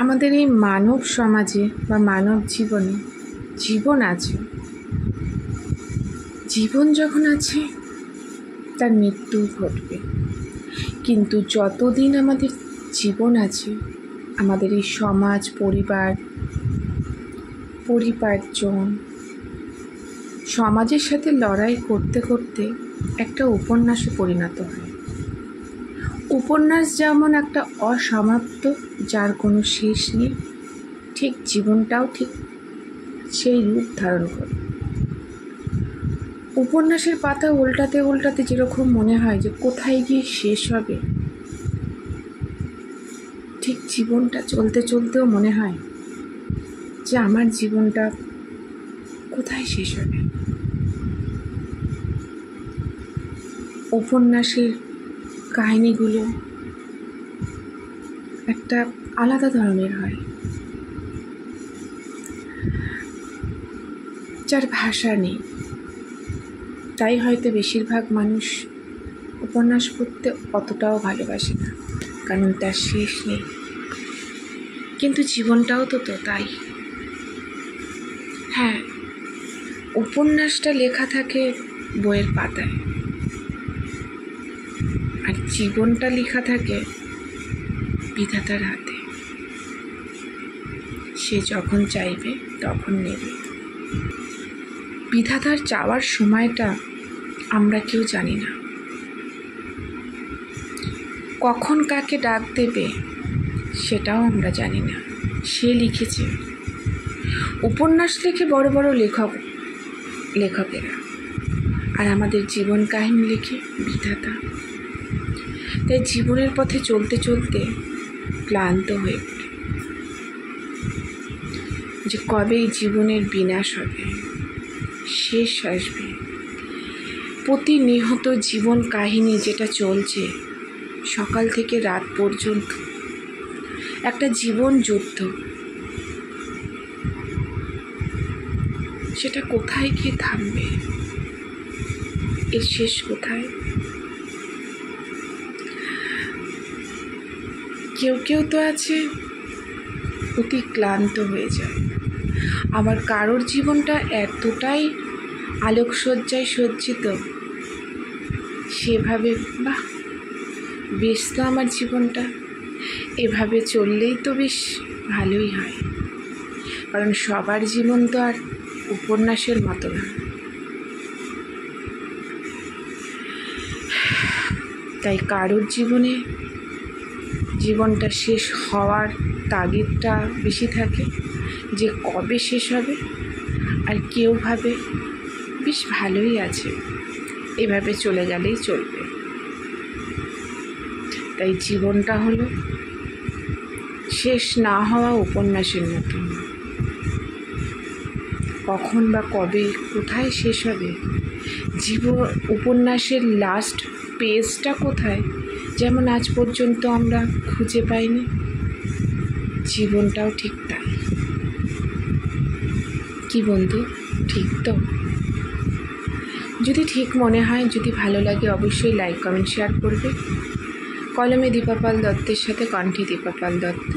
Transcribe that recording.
আমাদের এই মানব সমাজে বা মানব জীবনে জীবন আছে। জীবন যখন আছে তার মৃত্যু ঘটবে, কিন্তু যতদিন আমাদের জীবন আছে আমাদের এই সমাজ, পরিবারজন সমাজের সাথে লড়াই করতে করতে একটা উপন্যাসে পরিণত হয়। উপন্যাস যেমন একটা অসমাপ্ত, যার কোনো শেষ নেই, ঠিক জীবনটাও ঠিক সেই রূপ ধারণ করে। উপন্যাসের পাতা উল্টাতে উল্টাতে যেরকম মনে হয় যে কোথায় গিয়ে শেষ হবে, ঠিক জীবনটা চলতে চলতেও মনে হয় যে আমার জীবনটা কোথায় শেষ হবে। উপন্যাসের কাহিনীগুলো একটা আলাদা ধরনের হয়, যার ভাষা নেই। তাই হয়তো বেশিরভাগ মানুষ উপন্যাস পড়তে অতটাও ভালোবাসে না, কারণ তার শেষ নেই। কিন্তু জীবনটাও তো তাই। হ্যাঁ, উপন্যাসটা লেখা থাকে বইয়ের পাতায়, আর জীবনটা লেখা থাকে বিধাতার হাতে। সে যখন চাইবে তখন নেবে। বিধাতার চাওয়ার সময়টা আমরা কেউ জানি না, কখন কাকে ডাক দেবে সেটাও আমরা জানি না। সে লিখেছে। উপন্যাস লেখে বড় বড় লেখকেরা, আর আমাদের জীবন কাহিনী লেখে বিধাতা। তাই জীবনের পথে চলতে চলতে ক্লান্ত হয়ে পড়ে যে কবে এই জীবনের বিনাশ হবে, শেষ আসবে। প্রতিনিয়ত জীবন কাহিনী যেটা চলছে সকাল থেকে রাত পর্যন্ত, একটা জীবন যুদ্ধ, সেটা কোথায় গিয়ে থামবে, এর শেষ কোথায়? কেউ কেউ তো আছে অতি ক্লান্ত হয়ে যায়, আবার কারোর জীবনটা এতটাই আলোকসজ্জায় সজ্জিত, সেভাবে বাহ, বেশ তো আমার জীবনটা, এভাবে চললেই তো বেশ ভালোই হয়। কারণ সবার জীবন তো আর উপন্যাসের মতো না। তাই কারোর জীবনটা শেষ হওয়ার তাগিদটা বেশি থাকে যে কবে শেষ হবে, আর কেউ ভাবে বেশ ভালোই আছে, এভাবে চলে গেলেই চলবে। তাই জীবনটা হলো শেষ না হওয়া উপন্যাসের মতো। কখন বা কবে কোথায় শেষ হবে, উপন্যাসের লাস্ট পেজটা কোথায়, যেমন আজ পর্যন্ত আমরা খুঁজে পাইনি, জীবনটাও ঠিক তাই। কি বন্ধু, ঠিক তো? যদি ঠিক মনে হয়, যদি ভালো লাগে, অবশ্যই লাইক, কমেন্ট, শেয়ার করবে। কলমে দীপাপাল দত্তের সাথে কণ্ঠে দীপাপাল দত্ত।